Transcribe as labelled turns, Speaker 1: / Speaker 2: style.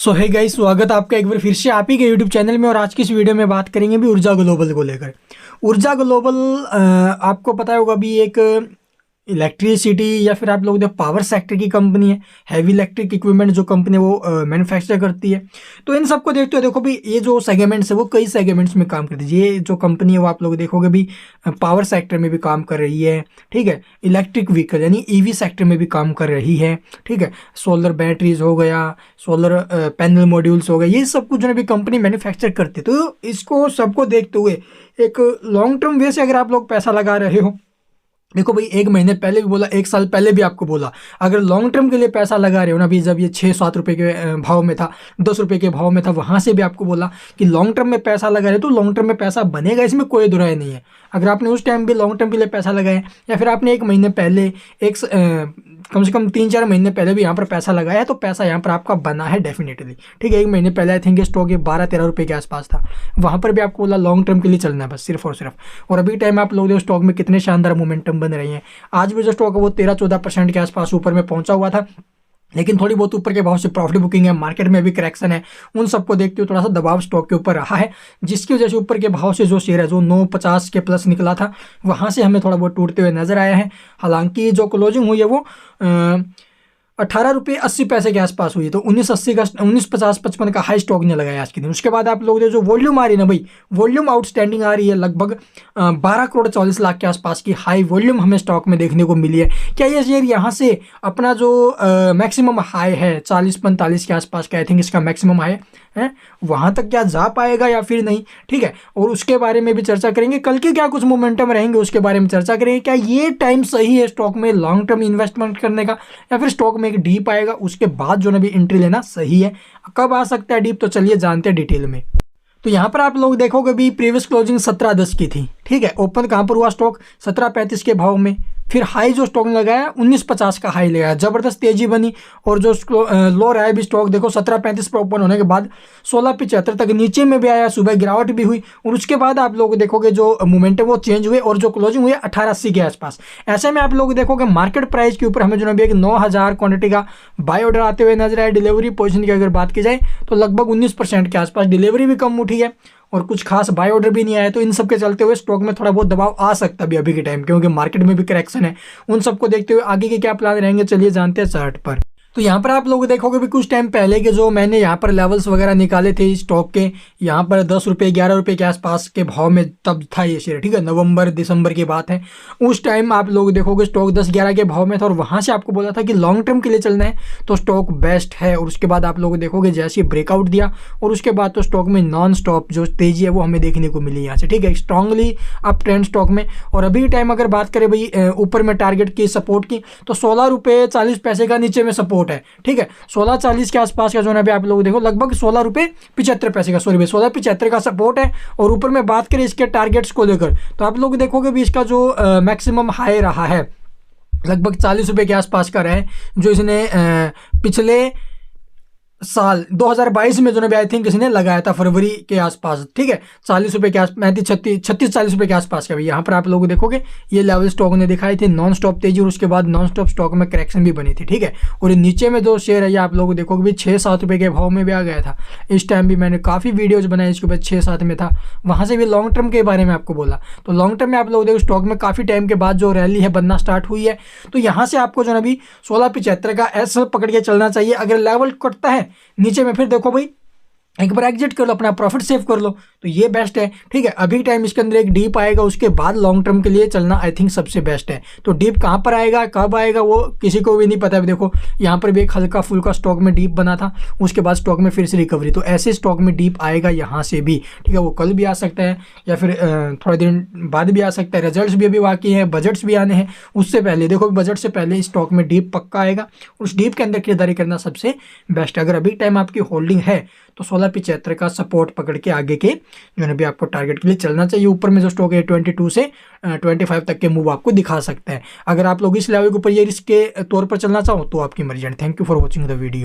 Speaker 1: सो है गाइस, स्वागत है आपका एक बार फिर से आप ही के यूट्यूब चैनल में। और आज की इस वीडियो में बात करेंगे भी ऊर्जा ग्लोबल को लेकर। ऊर्जा ग्लोबल आपको पता होगा भी एक इलेक्ट्रिसिटी या फिर आप लोग पावर सेक्टर की कंपनी है। हैवी इलेक्ट्रिक इक्विपमेंट जो कंपनी वो मैन्युफैक्चर करती है। तो इन सबको देखते हो देखो भी ये जो सेगमेंट्स है वो कई सेगमेंट्स में काम करती है। ये जो कंपनी है वो आप लोग देखोगे भी पावर सेक्टर में भी काम कर रही है, ठीक है। इलेक्ट्रिक व्हीकल यानी ईवी सेक्टर में भी काम कर रही है, ठीक है। सोलर बैटरीज हो गया, सोलर पैनल मॉड्यूल्स हो गए, ये सब कुछ जो है भी कंपनी मैन्युफैक्चर करती है। तो इसको सबको देखते हुए एक लॉन्ग टर्म वे से अगर आप लोग पैसा लगा रहे हो, देखो भाई एक महीने पहले भी बोला, एक साल पहले भी आपको बोला, अगर लॉन्ग टर्म के लिए पैसा लगा रहे हो ना, अभी जब ये 6-7 रुपये के भाव में था, 10 रुपये के भाव में था, वहाँ से भी आपको बोला कि लॉन्ग टर्म में पैसा लगा रहे हो तो लॉन्ग टर्म में पैसा बनेगा, इसमें कोई दुराय नहीं है। अगर आपने उस टाइम भी लॉन्ग टर्म के लिए पैसा लगाया या फिर आपने एक महीने पहले कम से कम 3-4 महीने पहले भी यहाँ पर पैसा लगाया है तो पैसा यहाँ पर आपका बना है डेफिनेटली, ठीक है। एक महीने पहले आई थिंक स्टॉक ये 12-13 रुपये के आसपास था, वहाँ पर भी आपको बोला लॉन्ग टर्म के लिए चलना है बस, सिर्फ और सिर्फ। और अभी टाइम आप लोग देखो स्टॉक में कितने शानदार मोमेंटम बन रही हैं। आज भी जो स्टॉक है वो 13-14% के आसपास ऊपर में पहुंचा हुआ था, लेकिन थोड़ी बहुत ऊपर के भाव से प्रॉफिट बुकिंग है, मार्केट में भी करेक्शन है, उन सबको देखते हुए थोड़ा सा दबाव स्टॉक के ऊपर रहा है, जिसकी वजह से ऊपर के भाव से जो शेयर है जो 9.50 के प्लस निकला था वहाँ से हमें थोड़ा बहुत टूटते हुए नजर आया है। हालांकि जो क्लोजिंग हुई है वो 18.80 रुपये के आसपास हुई है। तो 19.50-55 का हाई स्टॉक ने लगाया आज के दिन। उसके बाद आप लोग जो वॉल्यूम आ रही है ना भाई, वॉल्यूम आउटस्टैंडिंग आ रही है, लगभग 12,40,00,000 के आसपास की हाई वॉल्यूम हमें स्टॉक में देखने को मिली है। क्या ये शेयर यहाँ से अपना जो मैक्सिमम हाई है 40-45 के आसपास का, आई थिंक इसका मैक्सिमम हाई है, वहाँ तक क्या जा पाएगा या फिर नहीं, ठीक है। और उसके बारे में भी चर्चा करेंगे। कल के क्या कुछ मोमेंटम रहेंगे उसके बारे में चर्चा करेंगे। क्या ये टाइम सही है स्टॉक में लॉन्ग टर्म इन्वेस्टमेंट करने का, या फिर स्टॉक में एक डीप आएगा उसके बाद जो ना भी एंट्री लेना सही है। कब आ सकता है डीप, तो चलिए जानते हैं डिटेल में। तो यहाँ पर आप लोग देखोगे भी प्रीवियस क्लोजिंग 17.10 की थी, ठीक है। ओपन कहाँ पर हुआ स्टॉक 17.35 के भाव में, फिर हाई जो स्टॉक ने लगाया 19.50 का हाई लगाया, जबरदस्त तेजी बनी। और जो लो रहा है भी स्टॉक देखो 17.35 पर ओपन होने के बाद 16.75 तक नीचे में भी आया, सुबह गिरावट भी हुई। और उसके बाद आप लोग देखोगे जो मोमेंटम वो चेंज हुए और जो क्लोजिंग हुई 1880 के आसपास। ऐसे में आप लोग देखोगे मार्केट प्राइस के ऊपर हमें जो एक 9,000 क्वांटिटी का बाय ऑर्डर आते हुए नजर आया। डिलीवरी पोजीशन की अगर बात की जाए तो लगभग 19% के आसपास डिलीवरी भी कम उठी है और कुछ खास बाय ऑर्डर भी नहीं आया। तो इन सब के चलते हुए स्टॉक में थोड़ा बहुत दबाव आ सकता है अभी के टाइम, क्योंकि मार्केट में भी करेक्शन है। उन सबको देखते हुए आगे के क्या प्लान रहेंगे चलिए जानते हैं चार्ट पर। तो यहाँ पर आप लोग देखोगे भी कुछ टाइम पहले के जो मैंने यहाँ पर लेवल्स वगैरह निकाले थे स्टॉक के, यहाँ पर 10 रुपये 11 रुपये के आसपास के भाव में तब था ये शेयर, ठीक है। नवंबर दिसंबर की बात है। उस टाइम आप लोग देखोगे स्टॉक 10-11 के भाव में था और वहाँ से आपको बोला था कि लॉन्ग टर्म के लिए चलना है तो स्टॉक बेस्ट है। और उसके बाद आप लोग देखोगे जैसे ब्रेकआउट दिया और उसके बाद तो स्टॉक में नॉन स्टॉप जो तेजी है वो हमें देखने को मिली यहाँ से, ठीक है। स्ट्रांगली अप ट्रेंड स्टॉक में। और अभी टाइम अगर बात करें भाई ऊपर में टारगेट की सपोर्ट की तो 16.40 का नीचे में सपोर्ट है, ठीक है। 16.40 के आसपास का जो है आप लोग देखो लगभग 16.75 का, सॉरी भाई 16.75 का सपोर्ट है। और ऊपर में बात करें इसके टारगेट्स को लेकर तो आप लोग देखोगे भी इसका जो मैक्सिमम हाई रहा है लगभग 40 रुपये के आसपास का रहा है, जो इसने पिछले साल 2022 में जो ना आई थिंक इसने लगाया था फरवरी के आसपास, ठीक है। 40 रुपये के आसपास 36-40 रुपये के आसपास का भी यहाँ पर आप लोग देखोगे ये लेवल स्टॉक ने दिखाई थे नॉन स्टॉप तेजी और उसके बाद नॉन स्टॉप स्टॉक में करेक्शन भी बनी थी, ठीक है। और नीचे में जो शेयर है ये आप लोग देखोगे भी 6-7 रुपये के भाव में भी आ गया था। इस टाइम भी मैंने काफ़ी वीडियोज़ बनाई इसके ऊपर 6-7 में था, वहाँ से भी लॉन्ग टर्म के बारे में आपको बोला। तो लॉन्ग टर्म में आप लोग देखो स्टॉक में काफ़ी टाइम के बाद जो रैली है बनना स्टार्ट हुई है। तो यहाँ से आपको जो ना अभी 16.75 का एस पकड़ के चलना चाहिए। अगर लेवल कटता है नीचे में फिर देखो भाई एक बार एग्जिट कर लो, अपना प्रॉफिट सेव कर लो, तो ये बेस्ट है, ठीक है। अभी टाइम इसके अंदर एक डीप आएगा उसके बाद लॉन्ग टर्म के लिए चलना आई थिंक सबसे बेस्ट है। तो डीप कहाँ पर आएगा कब आएगा वो किसी को भी नहीं पता है। देखो यहाँ पर भी एक हल्का फुल्का स्टॉक में डीप बना था, उसके बाद स्टॉक में फिर से रिकवरी, तो ऐसे स्टॉक में डीप आएगा यहाँ से भी, ठीक है। वो कल भी आ सकता है या फिर थोड़े दिन बाद भी आ सकता है। रिजल्ट्स भी अभी बाकी है, बजट्स भी आने हैं, उससे पहले देखो बजट से पहले स्टॉक में डीप पक्का आएगा। उस डीप के अंदर खरीदारी करना सबसे बेस्ट है। अगर अभी टाइम आपकी होल्डिंग है तो 16.75 का सपोर्ट पकड़ के आगे के जो है भी आपको टारगेट के लिए चलना चाहिए। ऊपर में जो स्टॉक है 22 से 25 तक के मूव आपको दिखा सकता है। अगर आप लोग इस लेवल के ऊपर ये रिस्क के तौर पर चलना चाहो तो आपकी मर्जी है। Thank you for watching the video.